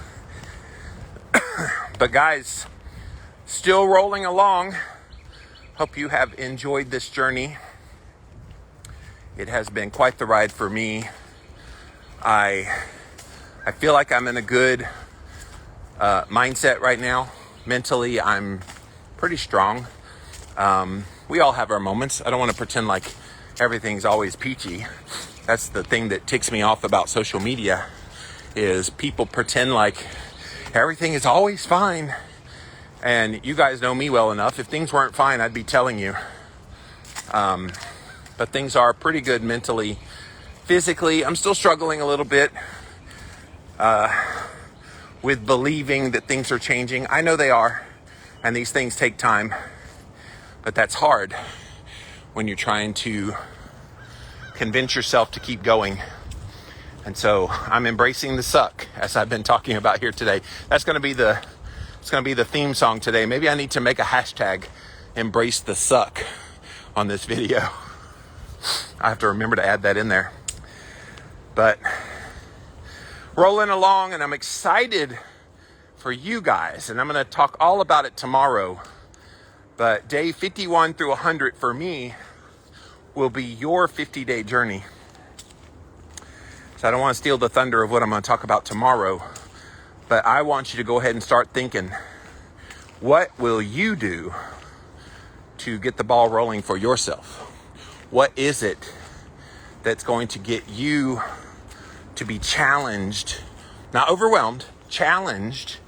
But guys, still rolling along. Hope you have enjoyed this journey. It has been quite the ride for me. I feel like I'm in a good mindset right now. Mentally, I'm pretty strong. We all have our moments. I don't want to pretend like everything's always peachy. That's the thing that ticks me off about social media, is people pretend like everything is always fine. And you guys know me well enough. If things weren't fine, I'd be telling you. But things are pretty good mentally. Physically, I'm still struggling a little bit with believing that things are changing. I know they are, and these things take time. But that's hard when you're trying to convince yourself to keep going. And so I'm embracing the suck, as I've been talking about here today. That's going to be the theme song today. Maybe I need to make a hashtag, embrace the suck, on this video. I have to remember to add that in there. But rolling along, and I'm excited for you guys, and I'm going to talk all about it tomorrow. But day 51 through 100 for me will be your 50-day journey. So I don't want to steal the thunder of what I'm going to talk about tomorrow, but I want you to go ahead and start thinking, what will you do to get the ball rolling for yourself? What is it that's going to get you to be challenged, not overwhelmed, challenged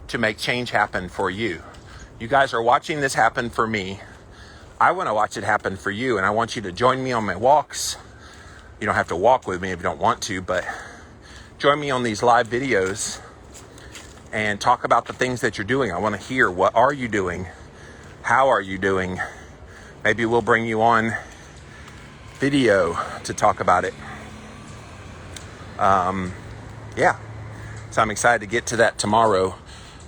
to make change happen for you? You guys are watching this happen for me. I want to watch it happen for you, and I want you to join me on my walks. You don't have to walk with me if you don't want to, but join me on these live videos and talk about the things that you're doing. I want to hear, what are you doing? How are you doing? Maybe we'll bring you on video to talk about it. Yeah. So I'm excited to get to that tomorrow.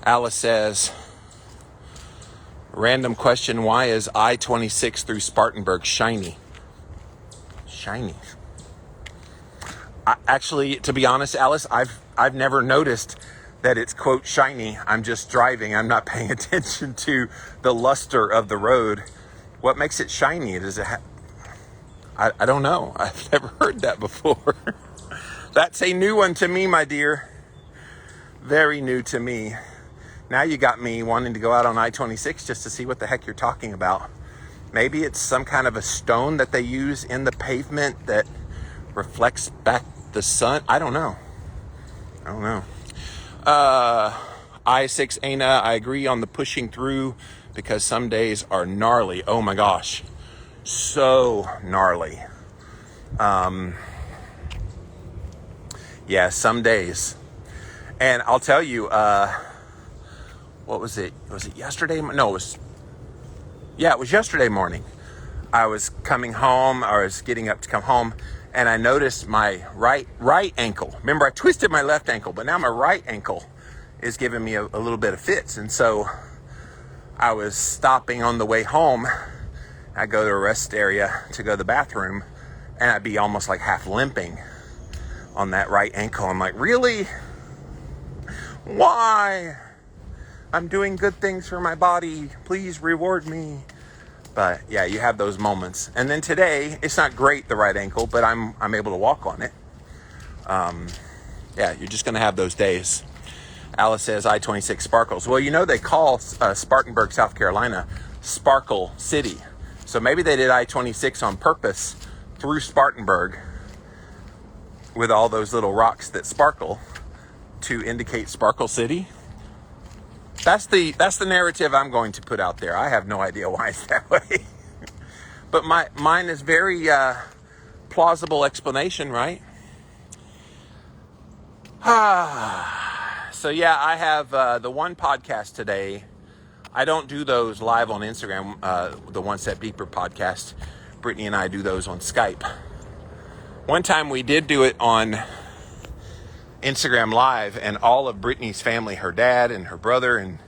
Alice says, random question, why is I-26 through Spartanburg shiny? Shiny. Actually, to be honest, Alice, I've never noticed that it's, quote, shiny. I'm just driving. I'm not paying attention to the luster of the road. What makes it shiny? Does it I don't know. I've never heard that before. That's a new one to me, my dear. Very new to me. Now you got me wanting to go out on I-26 just to see what the heck you're talking about. Maybe it's some kind of a stone that they use in the pavement that reflects back the sun. I don't know. I-6 Ana, I agree on the pushing through because some days are gnarly. Oh my gosh. So gnarly. Yeah, some days. And I'll tell you, what was it? Was it yesterday? No, it was yesterday morning. I was coming home, or I was getting up to come home, and I noticed my right ankle. Remember, I twisted my left ankle, but now my right ankle is giving me a little bit of fits. And so I was stopping on the way home. I go to a rest area to go to the bathroom, and I'd be almost like half limping on that right ankle. I'm like, really? Why? I'm doing good things for my body. Please reward me. But yeah, you have those moments. And then today, it's not great, the right ankle, but I'm able to walk on it. Yeah, you're just going to have those days. Alice says I-26 sparkles. Well, you know, they call Spartanburg, South Carolina, Sparkle City. So maybe they did I-26 on purpose through Spartanburg with all those little rocks that sparkle to indicate Sparkle City. That's the narrative I'm going to put out there. I have no idea why it's that way. But mine is very plausible explanation, right? So yeah, I have the one podcast today. I don't do those live on Instagram, the One Set Beeper podcast. Brittany and I do those on Skype. One time we did do it on Instagram Live, and all of Brittany's family, her dad and her brother and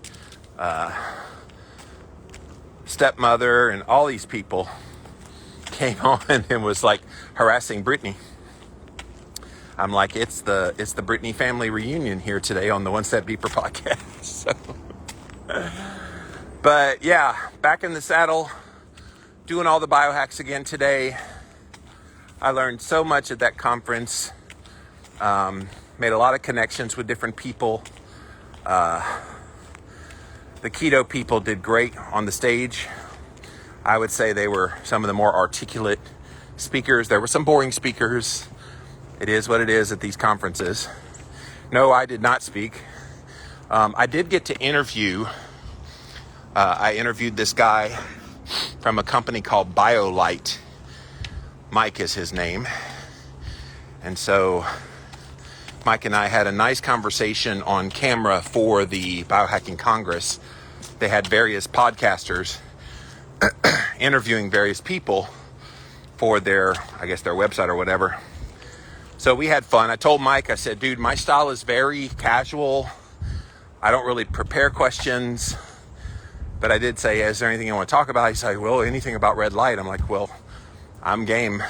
stepmother and all these people came on and was like harassing Brittany. I'm like, it's the Brittany family reunion here today on the One Set Beeper podcast. So, but yeah, back in the saddle, doing all the biohacks again today. I learned so much at that conference. Made a lot of connections with different people. The keto people did great on the stage. I would say they were some of the more articulate speakers. There were some boring speakers. It is what it is at these conferences. No, I did not speak. I did get to interview. I interviewed this guy from a company called BioLite. Mike is his name. And so Mike and I had a nice conversation on camera for the Biohacking Congress. They had various podcasters interviewing various people for their website or whatever. So we had fun. I told Mike, I said, dude, my style is very casual. I don't really prepare questions. But I did say, is there anything you want to talk about? He said, well, anything about red light. I'm like, well, I'm game.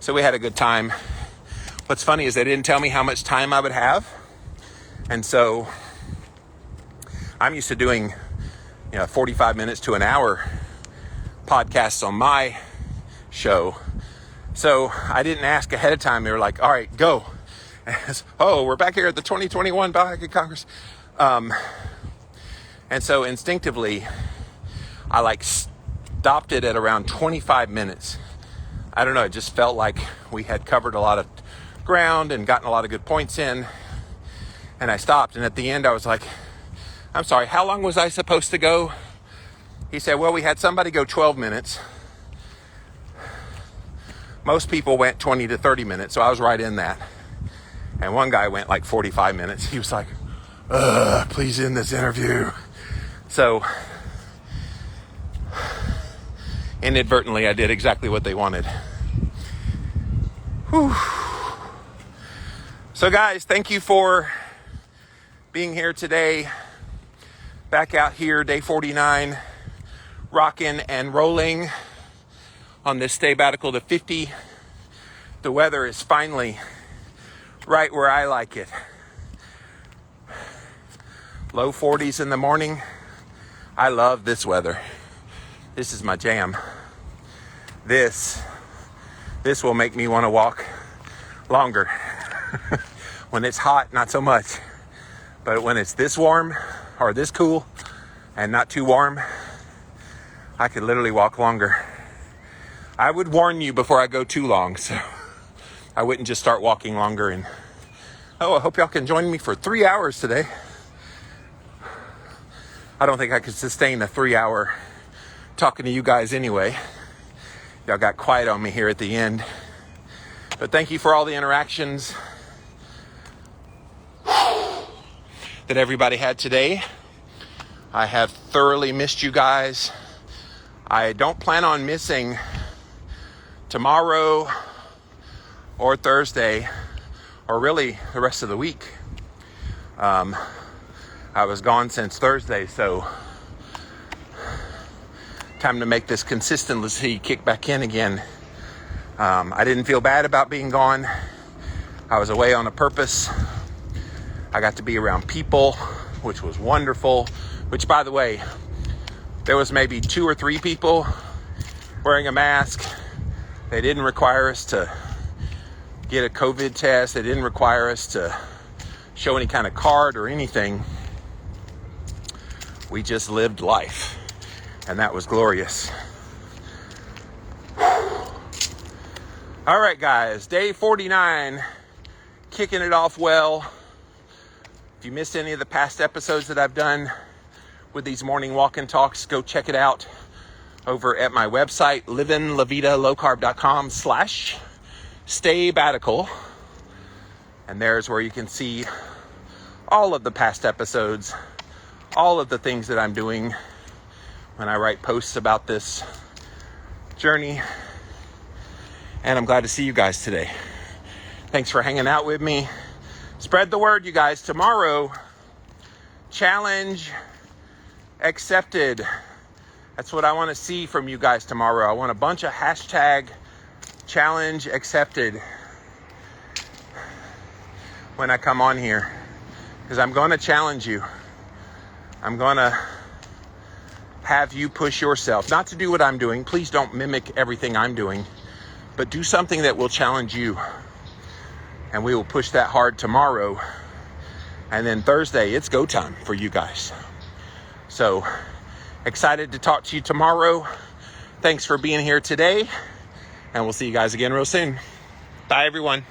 So we had a good time. What's funny is they didn't tell me how much time I would have. And so I'm used to doing 45 minutes to an hour podcasts on my show. So I didn't ask ahead of time. They were like, all right, go. Oh, we're back here at the 2021 Biohacking Congress. And so instinctively, I stopped it at around 25 minutes. I don't know, it just felt like we had covered a lot of ground and gotten a lot of good points in. And I stopped. And at the end, I was like, I'm sorry, how long was I supposed to go? He said, well, we had somebody go 12 minutes. Most people went 20 to 30 minutes, so I was right in that. And one guy went like 45 minutes. He was like, please end this interview. So inadvertently, I did exactly what they wanted. Whew. So guys, thank you for being here today. Back out here, day 49, rocking and rolling on this sabbatical to 50. The weather is finally right where I like it. Low 40s in the morning. I love this weather. This is my jam. This will make me want to walk longer. When it's hot, not so much. But when it's this warm or this cool and not too warm, I could literally walk longer. I would warn you before I go too long, so I wouldn't just start walking longer. And I hope y'all can join me for 3 hours today. I don't think I could sustain a 3-hour talking to you guys anyway. Y'all got quiet on me here at the end. But thank you for all the interactions that everybody had today. I have thoroughly missed you guys. I don't plan on missing tomorrow or Thursday or really the rest of the week. I was gone since Thursday, so time to make this consistency kick back in again. I didn't feel bad about being gone. I was away on a purpose. I got to be around people, which was wonderful. Which, by the way, there was maybe 2 or 3 people wearing a mask. They didn't require us to get a COVID test. They didn't require us to show any kind of card or anything. We just lived life, and that was glorious. All right, guys, day 49, kicking it off well. If you missed any of the past episodes that I've done with these morning walk and talks, go check it out over at my website, livinlavitalowcarb.com/staybatical. And there's where you can see all of the past episodes, all of the things that I'm doing when I write posts about this journey. And I'm glad to see you guys today. Thanks for hanging out with me. Spread the word, you guys. Tomorrow, challenge accepted. That's what I want to see from you guys tomorrow. I want a bunch of hashtag challenge accepted when I come on here, because I'm going to challenge you. I'm going to have you push yourself, not to do what I'm doing. Please don't mimic everything I'm doing, but do something that will challenge you. And we will push that hard tomorrow. And then Thursday, it's go time for you guys. So excited to talk to you tomorrow. Thanks for being here today. And we'll see you guys again real soon. Bye, everyone.